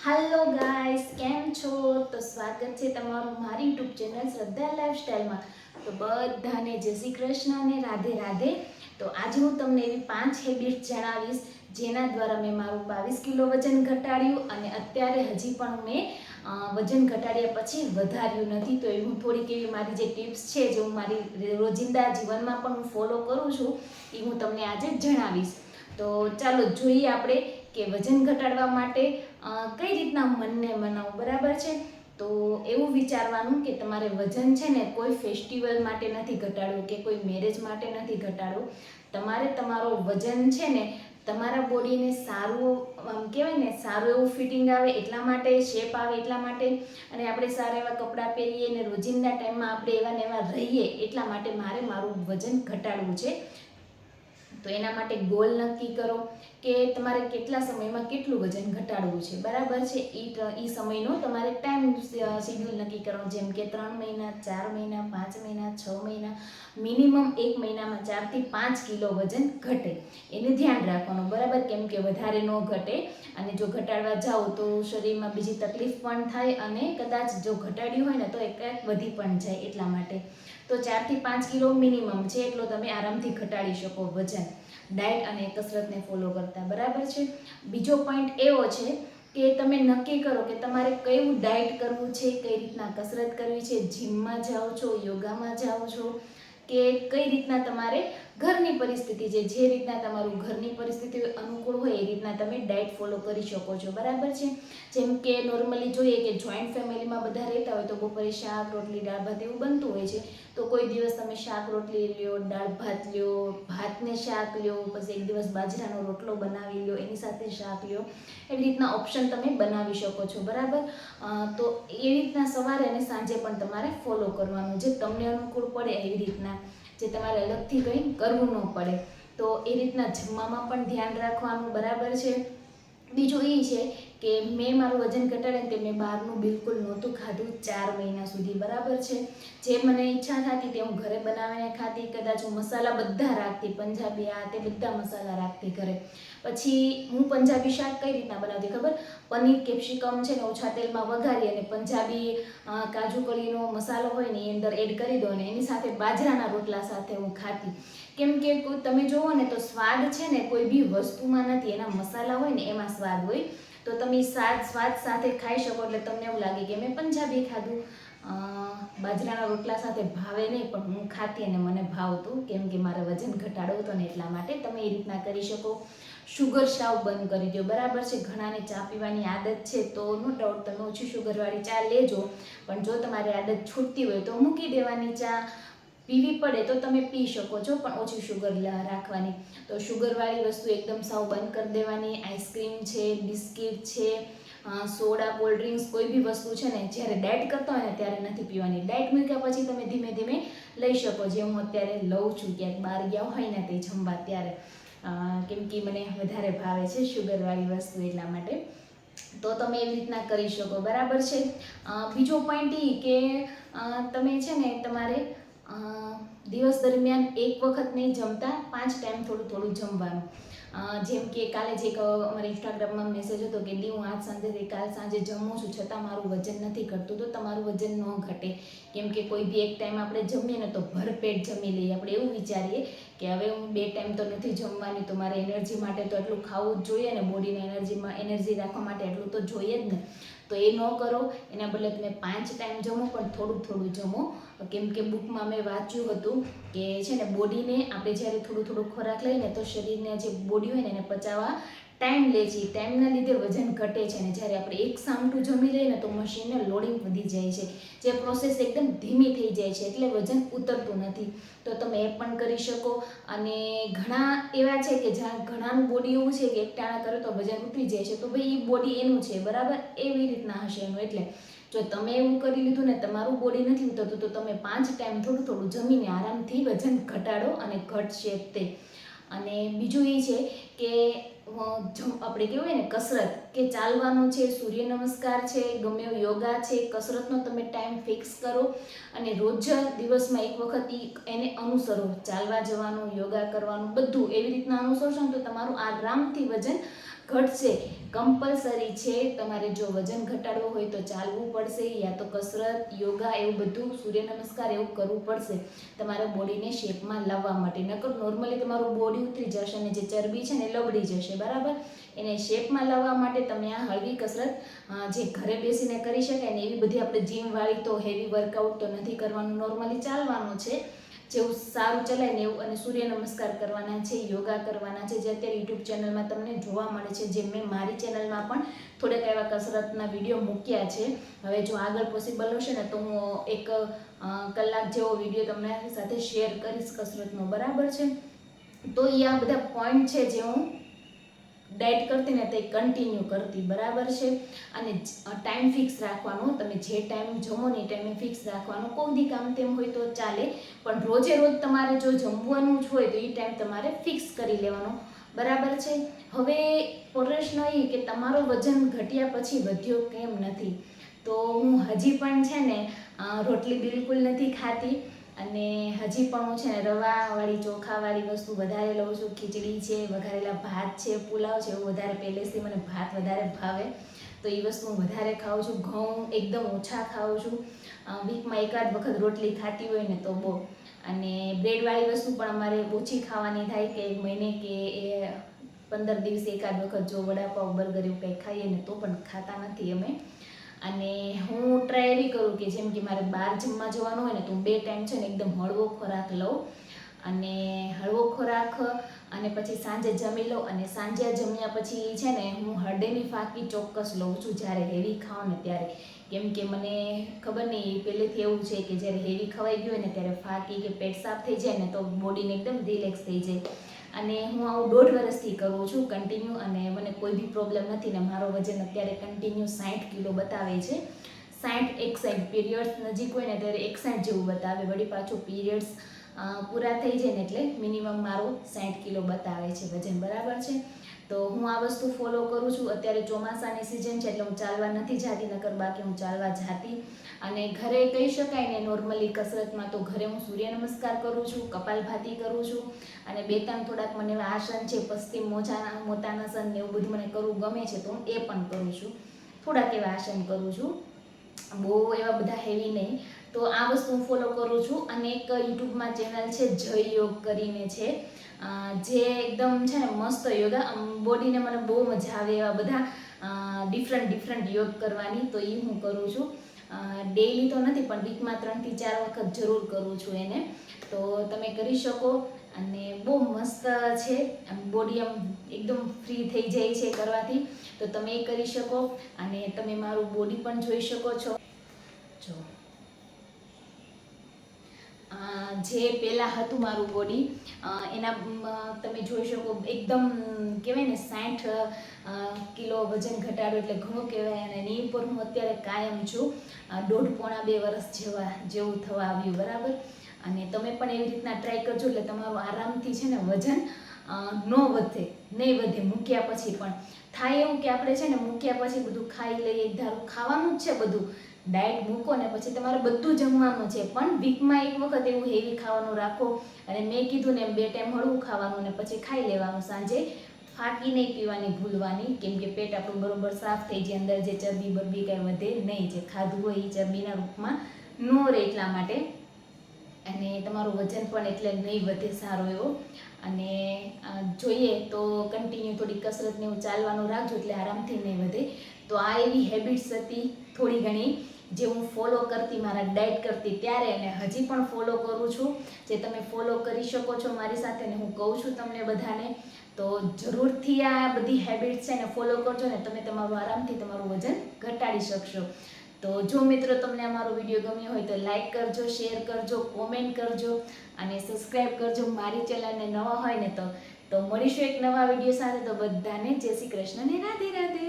હાલો guys, કેમ છો? તો સ્વાગત છે તમારું મારી યુટ્યુબ ચેનલ શ્રદ્ધા લાઈફસ્ટાઈલમાં. તો બધાને જય શ્રી કૃષ્ણ અને રાધે રાધે. તો આજે હું તમને એવી 5 હેબિટ્સ જણાવીશ જેના દ્વારા મેં મારું 22 કિલો વજન ઘટાડ્યું અને અત્યારે હજી પણ મેં વજન ઘટાડ્યા પછી વધાર્યું નથી. તો એ હું થોડીક એવી મારી જે ટિપ્સ છે જે હું મારી રોજિંદા જીવનમાં પણ હું ફોલો કરું છું એ હું તમને આજે જણાવીશ. તો ચાલો જોઈએ આપણે કે વજન ઘટાડવા માટે કઈ રીતના મનને મનાવવું. બરાબર છે? તો એવું વિચારવાનું કે તમારે વજન છે ને કોઈ ફેસ્ટિવલ માટે નથી ઘટાડવું કે કોઈ મેરેજ માટે નથી ઘટાડવું. તમારે તમારો વજન છે ને તમારા બોડીને સારું કહેવાય ને, સારું એવું ફિટિંગ આવે એટલા માટે, શેપ આવે એટલા માટે, અને આપણે સારા એવા કપડાં પહેરીએ અને રોજિંદા ટાઈમમાં આપણે એવા ને એવા રહીએ એટલા માટે મારે મારું વજન ઘટાડવું છે. તો એના માટે ગોલ નક્કી કરો કે તમારે કેટલા સમયમાં કેટલું વજન ઘટાડવું છે. બરાબર છે? એ સમયનો તમારે ટાઈમ શેડ્યુલ નક્કી કરવાનો, જેમ કે 3 મહિના, 4 મહિના, 5 મહિના, 6 મહિના, મિનિમમ 1 મહિનામાં 4 થી 5 કિલો વજન ઘટે એને ધ્યાન રાખવાનું. બરાબર? કેમ કે વધારે ન ઘટે અને જો ઘટાડવા જાઓ તો શરીરમાં બીજી તકલીફ પણ થાય અને કદાચ જો ઘટાડ્યું હોય ને તો એક વધી પણ જાય. એટલા માટે તો 4 થી 5 કિલો મિનિમમ છે એટલો તમે આરામથી ઘટાડી શકો વજન, ડાયટ અને કસરતને ફોલો કરતા. બરાબર છે? બીજો પોઈન્ટ એવો છે કે તમે નક્કી કરો કે તમારે કયું ડાયટ કરવું છે, કઈ રીતના કસરત કરવી છે, જીમમાં જાઓ છો, યોગામાં જાઓ છો, કે કઈ રીતના તમારે ઘરની પરિસ્થિતિ છે, જે રીતના તમારું ઘરની પરિસ્થિતિ અનુકૂળ હોય એ રીતના તમે ડાયટ ફોલો કરી શકો છો. બરાબર છે? જેમ કે નોર્મલી જોઈએ કે જોઈન્ટ ફેમિલીમાં બધા રહેતા હોય તો બપોરે શાક, રોટલી, દાળ ભાત એવું બનતું હોય છે. તો કોઈ દિવસ તમે શાક રોટલી લ્યો, દાળ ભાત લ્યો, ભાતને શાક લ્યો, પછી એક દિવસ બાજરાનો રોટલો બનાવી લ્યો, એની સાથે શાક લ્યો. એવી રીતના ઓપ્શન તમે બનાવી શકો છો. બરાબર? તો એવી રીતના સવારે અને સાંજે પણ તમારે ફોલો કરવાનું, જે તમને અનુકૂળ પડે એવી રીતના, જે તમારે અલગથી કંઈ કરવું ન પડે. તો એ રીતના જમવામાં પણ ધ્યાન રાખવાનું. બરાબર છે? બીજું એ છે કે મેં મારું વજન ઘટાડે તે મેં બહારનું બિલકુલ નહોતું ખાધું 4 મહિના સુધી. બરાબર છે? જે મને ઈચ્છા થતી તે હું ઘરે બનાવીને ખાતી. કદાચ હું મસાલા બધા રાખતી, પંજાબી આ તે બધા મસાલા રાખતી ઘરે. પછી હું પંજાબી શાક કઈ રીતના બનાવતી ખબર? પનીર કેપ્સિકમ છે ને ઓછા તેલમાં વઘારી અને પંજાબી કાજુ કળીનો મસાલો હોય ને એ અંદર એડ કરી દો અને એની સાથે બાજરાના રોટલા સાથે હું ખાતી. કેમ કે તમે જોવો ને તો સ્વાદ છે ને કોઈ બી વસ્તુમાં નથી, એના મસાલા હોય ને એમાં સ્વાદ હોય. તો તમે સ્વાદ સાથે ખાઈ શકો. એટલે તમને એવું લાગે કે મેં પંજાબી ખાધું. બાજરાના રોટલા સાથે ભાવે નહીં પણ હું ખાતી અને મને ભાવતું, કેમ કે મારે વજન ઘટાડવું હતું ને એટલા માટે. તમે એ રીતના કરી શકો. શુગર સાવ બંધ કરી દો. બરાબર છે? ઘણાને ચા પીવાની આદત છે તો નો ડાઉટ તમે ઓછી શુગરવાળી ચા લેજો, પણ જો તમારી આદત છૂટતી હોય તો મૂકી દેવાની ચા. પીવી પડે તો તમે પી શકો છો પણ ઓછી શુગર રાખવાની. તો શુગરવાળી વસ્તુ એકદમ સાવ બંધ કરી દેવાની. આઈસ્ક્રીમ છે, બિસ્કિટ છે, સોડા, કોલ્ડ ડ્રિંક્સ કોઈ બી વસ્તુ છે ને જ્યારે ડાયટ કરતા હોય ને ત્યારે નથી પીવાની. ડાયટ મૂક્યા પછી તમે ધીમે ધીમે લઈ શકો, જે હું અત્યારે લઉં છું ક્યાંક બહાર ગયા હોય ને તે જમવા ત્યારે, કેમ કે મને વધારે ભાવે છે શુગરવાળી વસ્તુ એટલા માટે. તો તમે એવી રીતના કરી શકો. બરાબર છે? બીજો પોઈન્ટ એ કે તમે છે ને તમારે દિવસ દરમિયાન એક વખત નહીં જમતા, 5 ટાઈમ થોડું થોડું જમવાનું. જેમ કે કાલે જ એક અમારા ઇન્સ્ટાગ્રામમાં મેસેજ હતો કે દી હું આજ સાંજે કાલ સાંજે જમું છું છતાં મારું વજન નથી ઘટતું. તો તમારું વજન ન ઘટે. કેમ કે કોઈ બી એક ટાઈમ આપણે જમીએ ને તો ભરપેટ જમી લઈએ. આપણે એવું વિચારીએ કે હવે હું 2 ટાઈમ તો નથી જમવાની, તો મારે એનર્જી માટે તો એટલું ખાવું જ જોઈએ ને, બોડીને એનર્જી રાખવા માટે એટલું તો જોઈએ જ ને. તો એ ન કરો. એના બદલે તમે 5 ટાઈમ જમો પણ થોડું થોડું જમો. કેમ કે બુકમાં મેં વાંચ્યું હતું કે છે ને બોડીને આપણે જ્યારે થોડું થોડું ખોરાક લઈએ ને તો શરીરને જે બોડી હોય ને એને પચાવવા ટાઈમ લે છે. ટાઈમના લીધે વજન ઘટે છે. ને જ્યારે આપણે એક સામટું જમી લઈએ ને તો મશીનને લોડિંગ વધી જાય છે, જે પ્રોસેસ એકદમ ધીમી થઈ જાય છે, એટલે વજન ઉતરતું નથી. તો તમે એ પણ કરી શકો. અને ઘણા એવા છે કે જ્યાં ઘણાનું બોડી એવું છે કે એકટાણા કરે તો વજન ઉતરી જાય છે, તો ભાઈ એ બોડી એનું છે. બરાબર? એવી રીતના હશે એનું. એટલે જો તમે એવું કરી લીધું ને તમારું બોડી નથી ઉતરતું તો તમે 5 ટાઈમ થોડું થોડું જમીને આરામથી વજન ઘટાડો અને ઘટશે તે. અને બીજું એ છે કે આપણે કહેવાય ને કસરત, કે ચાલવાનું છે, સૂર્ય નમસ્કાર છે, ગમે એવું યોગા છે, કસરતનો તમે ટાઈમ ફિક્સ કરો અને રોજ દિવસમાં એક વખત એને અનુસરો. ચાલવા જવાનું, યોગા કરવાનું બધું એવી રીતના અનુસરશો ને તો તમારું આરામથી વજન ઘટશે. કમ્પલસરી છે. તમારે જો વજન ઘટાડવું હોય તો ચાલવું પડશે, યા તો કસરત, યોગા એવું બધું, સૂર્ય નમસ્કાર એવું કરવું પડશે તમારા બોડીને શેપમાં લાવવા માટે. નકર નોર્મલી તમારું બોડી ઉતરી જશે અને જે ચરબી છે ને લબડી જશે, બરાબર. એને શેપમાં લાવવા માટે તમે આ હળવી કસરત જે ઘરે બેસીને કરી શકાય ને એવી બધી આપણે જીમવાળી તો હેવી વર્કઆઉટ તો નથી કરવાનું, નોર્મલી ચાલવાનું છે જેવું સારું ચલાય ને એવું, અને સૂર્ય નમસ્કાર કરવાના છે, યોગા કરવાના છે, જે અત્યારે યુટ્યુબ ચેનલમાં તમને જોવા મળે છે, જે મેં મારી ચેનલમાં પણ થોડાક એવા કસરતના વિડીયો મૂક્યા છે. હવે જો આગળ પોસિબલ હશે ને તો હું એક કલાક જેવો વિડીયો તમને સાથે શેર કરીશ કસરતનો, બરાબર છે. તો એ આ બધા પોઈન્ટ છે જે હું ડાયટ કરતી ને તે કન્ટિન્યુ કરતી, બરાબર છે. અને ટાઈમ ફિક્સ રાખવાનો, તમે જે ટાઈમ જમો ને એ ટાઈમે ફિક્સ રાખવાનો. કોઈ દી કામ તેમ હોય તો ચાલે, પણ રોજે રોજ તમારે જો જમવાનું જ હોય તો એ ટાઈમ તમારે ફિક્સ કરી લેવાનો, બરાબર છે. હવે પ્રશ્ન એ કે તમારો વજન ઘટ્યા પછી વધ્યો કેમ નથી, તો હું હજી પણ છે ને રોટલી બિલકુલ નથી ખાતી, અને હજી પણ હું છે ને રવાવાળી ચોખાવાળી વસ્તુ વધારે લઉં છું. ખીચડી છે, વઘારેલા ભાત છે, પુલાવ છે, એવું વધારે પહેલેથી મને ભાત વધારે ભાવે તો એ વસ્તુ હું વધારે ખાઉં છું. ઘઉં એકદમ ઓછા ખાઉં છું, વીકમાં એકાદ વખત રોટલી ખાતી હોય ને તો બહુ. અને બ્રેડવાળી વસ્તુ પણ અમારે ઓછી ખાવાની થાય, કે એક મહિને કે એ 15 દિવસે એકાદ વખત જો વડાપાવ, બર્ગર એવું કંઈ ખાઈએ ને તો પણ ખાતા નથી અમે. અને હું ટ્રાય એવી કરું કે જેમ કે મારે બહાર જમવા જવાનું હોય ને તો હું 2 ટાઈમ છે ને એકદમ હળવો ખોરાક લઉં, અને હળવો ખોરાક અને પછી સાંજે જમી લઉં. અને સાંજે જમ્યા પછી છે ને હું હળદરની ફાકી ચોક્કસ લઉં છું જ્યારે હેવી ખાઉં ને ત્યારે, કેમ કે મને ખબર નહીં પહેલેથી એવું છે કે જ્યારે હેવી ખવાઈ ગયું હોય ને ત્યારે ફાકી કે પેટ સાફ થઈ જાય ને તો બોડીને એકદમ રિલેક્સ થઈ જાય. અને હું આવું 1.5 વર્ષથી કરું છું કન્ટિન્યુ, અને મને કોઈ બી પ્રોબ્લેમ નથી ને મારો વજન અત્યારે કન્ટિન્યુ 60 કિલો બતાવે છે. 60-61 પીરિયડ્સ નજીક હોય ને ત્યારે 61 જેવું બતાવે, વળી પાછું પીરિયડ્સ પૂરા થઈ જાય ને એટલે મિનિમમ મારો 60 કિલો બતાવે છે વજન, બરાબર છે. તો હું આ વસ્તુ ફોલો કરું છું. અત્યારે ચોમાસાની સિઝન છે એટલે હું ચાલવા નથી જતી, નકર બાકી હું ચાલવા જાતી. અને ઘરે કહી શકાય ને નોર્મલી કસરતમાં તો ઘરે હું સૂર્ય નમસ્કાર કરું છું, કપાલભાતિ કરું છું, અને 2-3 થોડાક મને એવા આસન છે, પશ્ચિમ મોતાનાસન ને એવું બધું મને કરવું ગમે છે તો હું એ પણ કરું છું. થોડાક એવા આસન કરું છું, બહુ એવા બધા હેવી નહીં. તો આ વસ્તુ હું ફોલો કરું છું. અને એક યુટ્યુબમાં ચેનલ છે જય યોગ કરીને છે, જે એકદમ છે ને મસ્ત યોગા, બોડીને મને બહુ મજા આવે એવા બધા ડિફરન્ટ યોગ કરવાની, તો એ હું કરું છું. ડેઈલી તો નથી પણ વીકમાં 3 થી 4 વખત જરૂર કરું છું એને, તો તમે કરી શકો. અને બહુ મસ્ત છે, બોડી આમ એકદમ ફ્રી થઈ જાય છે કરવાથી, તો તમે એ કરી શકો. અને તમે મારું બોડી પણ જોઈ શકો છો. જો જે પહેલાં હતું મારું બોડી, એના તમે જોઈ શકો એકદમ કહેવાય ને 60 કિલો વજન ઘટાડો એટલે ઘણું કહેવાય. અને એની ઉપર હું અત્યારે કાયમ છું, 1.5-2 વર્ષ જેવું થવા આવ્યું, બરાબર. અને તમે પણ એવી રીતના ટ્રાય કરજો એટલે તમારું આરામથી છે ને વજન નહીં વધે મૂક્યા પછી. પણ થાય એવું કે આપણે છે ને મૂક્યા પછી બધું ખાઈ લઈએ, ધારું ખાવાનું જ છે બધું, ડાયટ મૂકો ને પછી તમારે બધું જમવાનું છે, પણ વીકમાં એક વખત એવું હેવી ખાવાનું રાખો. અને મેં કીધું ને 2 ટાઈમ હળવું ખાવાનું ને પછી ખાઈ લેવાનું સાંજે. ફાકી નહીં પીવાની ભૂલવાની, કેમ કે પેટ આપણું બરોબર સાફ થઈ જાય, અંદર જે ચરબી બરબી કાંઈ વધે નહીં, જે ખાધું હોય એ ચરબીના રૂપમાં ન રહે એટલા માટે. અને તમારું વજન પણ એટલે નહીં વધે સારો એવો. અને જોઈએ તો કન્ટિન્યુ થોડી કસરતને એવું ચાલવાનું રાખજો એટલે આરામથી નહીં વધે. તો આ એવી હેબિટ્સ હતી થોડી ઘણી જે હું ફોલો કરતી, મારા ડાયટ કરતી ત્યારે, અને હજી પણ ફોલો કરું છું, જે તમે ફોલો કરી શકો છો મારી સાથે. ને હું કહું છું તમને બધાને, તો જરૂરથી આ બધી હેબિટ્સ છે ને ફોલો કરજો ને તમે તમારું આરામથી તમારું વજન ઘટાડી શકશો. તો જો મિત્રો તમને અમારો વિડીયો ગમ્યો હોય તો લાઈક કરજો, શેર કરજો, કોમેન્ટ કરજો અને સબસ્ક્રાઈબ કરજો મારી ચેનલને. નવા હોય ને તો મળીશું એક નવા વિડીયો સાથે. તો બધાને જય શ્રી કૃષ્ણ ને રાધે રાધે.